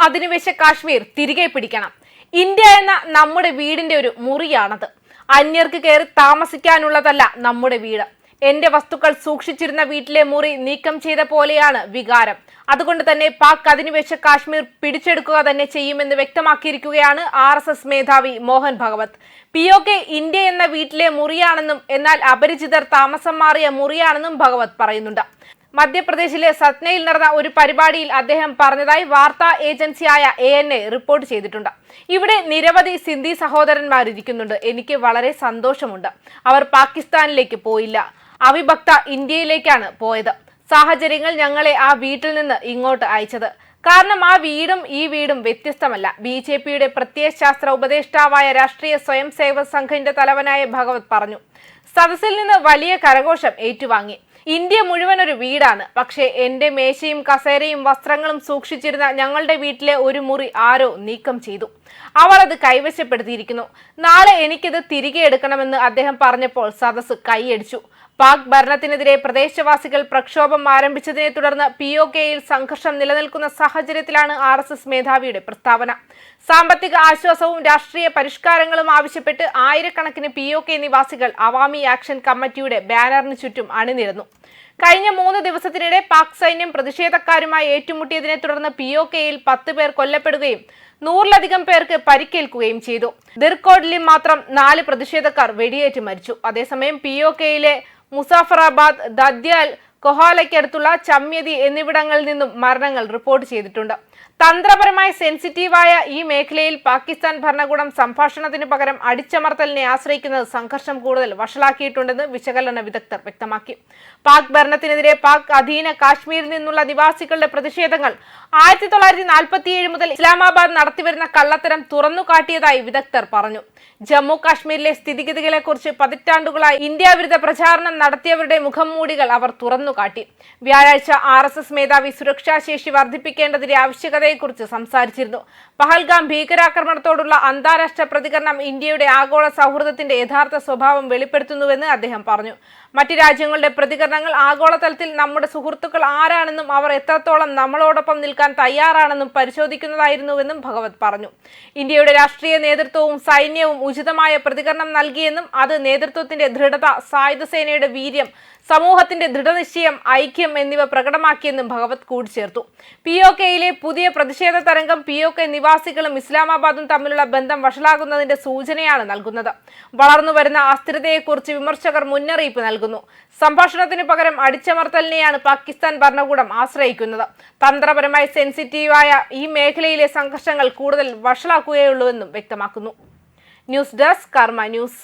അധിനിവേശ കാശ്മീർ തിരികെ പിടിക്കണം. ഇന്ത്യ എന്ന നമ്മുടെ വീടിന്റെ ഒരു മുറിയാണത്. അന്യർക്ക് കയറി താമസിക്കാനുള്ളതല്ല നമ്മുടെ വീട്. എന്റെ വസ്തുക്കൾ സൂക്ഷിച്ചിരുന്ന വീട്ടിലെ മുറി നീക്കം ചെയ്ത പോലെയാണ് വികാരം. അതുകൊണ്ട് തന്നെ പാക് അധിനിവേശ കാശ്മീർ പിടിച്ചെടുക്കുക തന്നെ ചെയ്യുമെന്ന് വ്യക്തമാക്കിയിരിക്കുകയാണ് RSS മേധാവി മോഹൻ ഭഗവത്. POK ഇന്ത്യ എന്ന വീട്ടിലെ മുറിയാണെന്നും എന്നാൽ അപരിചിതർ താമസം മാറിയ മുറിയാണെന്നും ഭഗവത് പറയുന്നുണ്ട്. മധ്യപ്രദേശിലെ സത്നയിൽ നടന്ന ഒരു പരിപാടിയിൽ അദ്ദേഹം പറഞ്ഞതായി വാർത്താ ഏജൻസിയായ ANA റിപ്പോർട്ട് ചെയ്തിട്ടുണ്ട്. ഇവിടെ നിരവധി സിന്ധി സഹോദരന്മാരിരിക്കുന്നുണ്ട്. എനിക്ക് വളരെ സന്തോഷമുണ്ട്. അവർ പാകിസ്ഥാനിലേക്ക് പോയില്ല, അവിഭക്ത ഇന്ത്യയിലേക്കാണ് പോയത്. സാഹചര്യങ്ങൾ ഞങ്ങളെ ആ വീട്ടിൽ നിന്ന് ഇങ്ങോട്ട് അയച്ചത്. കാരണം ആ വീടും ഈ വീടും വ്യത്യസ്തമല്ല. BJPയുടെ പ്രത്യയശാസ്ത്ര ഉപദേഷ്ടാവായ രാഷ്ട്രീയ സ്വയം സേവക സംഘിന്റെ തലവനായ ഭഗവത് പറഞ്ഞു. സദസ്സിൽ നിന്ന് വലിയ കരഘോഷം ഏറ്റുവാങ്ങി. ഇന്ത്യ മുഴുവൻ ഒരു വീടാണ്. പക്ഷേ എന്റെ മേശയും കസേരയും വസ്ത്രങ്ങളും സൂക്ഷിച്ചിരുന്ന ഞങ്ങളുടെ വീട്ടിലെ ഒരു മുറി ആരോ നീക്കം ചെയ്തു. അവൾ അത് കൈവശപ്പെടുത്തിയിരിക്കുന്നു. നാളെ എനിക്കിത് തിരികെ എടുക്കണമെന്ന് അദ്ദേഹം പറഞ്ഞപ്പോൾ സദസ്സ് കൈയടിച്ചു. പാക് ഭരണത്തിനെതിരെ പ്രദേശവാസികൾ പ്രക്ഷോഭം ആരംഭിച്ചതിനെ തുടർന്ന് POKയിൽ സംഘർഷം നിലനിൽക്കുന്ന സാഹചര്യത്തിലാണ് RSS മേധാവിയുടെ പ്രസ്താവന. സാമ്പത്തിക ആശ്വാസവും രാഷ്ട്രീയ പരിഷ്കാരങ്ങളും ആവശ്യപ്പെട്ട് ആയിരക്കണക്കിന് POK നിവാസികൾ അവാമി ആക്ഷൻ കമ്മിറ്റിയുടെ ബാനറിന് ചുറ്റും അണിനിരന്നു. കഴിഞ്ഞ 3 ദിവസത്തിനിടെ പാക് സൈന്യം പ്രതിഷേധക്കാരുമായി ഏറ്റുമുട്ടിയതിനെ തുടർന്ന് POKയിൽ 10 പേർ കൊല്ലപ്പെടുകയും 100-ലധികം പേർക്ക് പരിക്കേൽക്കുകയും ചെയ്തു. ദിർക്കോട്ലിൽ മാത്രം 4 പ്രതിഷേധക്കാർ വെടിയേറ്റ് മരിച്ചു. അതേസമയം POKയിലെ മുസാഫറാബാദ്, ദദ്യാൽ, കൊഹാലയ്ക്കടുത്തുള്ള ചമ്യതി എന്നിവിടങ്ങളിൽ നിന്നും മരണങ്ങൾ റിപ്പോർട്ട് ചെയ്തിട്ടുണ്ട്. തന്ത്രപരമായി സെൻസിറ്റീവായ ഈ മേഖലയിൽ പാകിസ്ഥാൻ ഭരണകൂടം സംഭാഷണത്തിന് പകരം അടിച്ചമർത്തലിനെ ആശ്രയിക്കുന്നത് സംഘർഷം കൂടുതൽ വഷളാക്കിയിട്ടുണ്ടെന്ന് വിശകലന വിദഗ്ധർ വ്യക്തമാക്കി. പാക് ഭരണത്തിനെതിരെ പാക് അധീന കാശ്മീരിൽ നിന്നുള്ള നിവാസികളുടെ പ്രതിഷേധങ്ങൾ 1947 മുതൽ ഇസ്ലാമാബാദ് നടത്തിവരുന്ന കള്ളത്തരം തുറന്നു കാട്ടിയതായി വിദഗ്ധർ പറഞ്ഞു. ജമ്മു കാശ്മീരിലെ സ്ഥിതിഗതികളെക്കുറിച്ച് പതിറ്റാണ്ടുകളായി ഇന്ത്യ വിരുദ്ധ പ്രചാരണം നടത്തിയവരുടെ മുഖംമൂടികൾ അവർ തുറന്നുകാട്ടി. വ്യാഴാഴ്ച RSS മേധാവി സുരക്ഷാശേഷി വർദ്ധിപ്പിക്കേണ്ടതിന്റെ ആവശ്യകതയെക്കുറിച്ച് സംസാരിച്ചിരുന്നു. പഹൽഗാം ഭീകരാക്രമണത്തോടുള്ള അന്താരാഷ്ട്ര പ്രതികരണം ഇന്ത്യയുടെ ആഗോള സൗഹൃദത്തിന്റെ യഥാർത്ഥ സ്വഭാവം വെളിപ്പെടുത്തുന്നുവെന്ന് അദ്ദേഹം പറഞ്ഞു. മറ്റ് രാജ്യങ്ങളുടെ പ്രതികരണങ്ങൾ ആഗോളതലത്തിൽ നമ്മുടെ സുഹൃത്തുക്കൾ ആരാണെന്നും അവർ എത്രത്തോളം നമ്മളോടൊപ്പം നിൽക്കാൻ തയ്യാറാണെന്നും പരിശോധിക്കുന്നതായിരുന്നുവെന്നും ഭഗവത് പറഞ്ഞു. ഇന്ത്യയുടെ രാഷ്ട്രീയ നേതൃത്വവും സൈന്യവും ഉചിതമായ പ്രതികരണം നൽകിയെന്നും അത് നേതൃത്വത്തിന്റെ ദൃഢത, സായുധ സേനയുടെ വീര്യം, സമൂഹത്തിന്റെ ദൃഢനിശ്ചയം, ഐക്യം എന്നിവ പ്രകടമാക്കിയെന്നും ഭഗവത് കൂട്ടിച്ചേർത്തു. POKയിലെ പുതിയ പ്രതിഷേധ തരംഗം POK നിവാസികളും ഇസ്ലാമാബാദും തമ്മിലുള്ള ബന്ധം വഷളാകുന്നതിന്റെ സൂചനയാണ് നൽകുന്നത്. വളർന്നുവരുന്ന അസ്ഥിരതയെക്കുറിച്ച് വിമർശകർ മുന്നറിയിപ്പ് നൽകുന്നു. സംഭാഷണത്തിന് പകരം അടിച്ചമർത്തലിനെയാണ് പാകിസ്ഥാൻ ഭരണകൂടം ആശ്രയിക്കുന്നത്. തന്ത്രപരമായി സെൻസിറ്റീവായ ഈ മേഖലയിലെ സംഘർഷങ്ങൾ കൂടുതൽ വഷളാക്കുകയുള്ളൂവെന്നും വ്യക്തമാക്കുന്നു. ന്യൂസ് ഡെസ്ക് കർമ്മ ന്യൂസ്.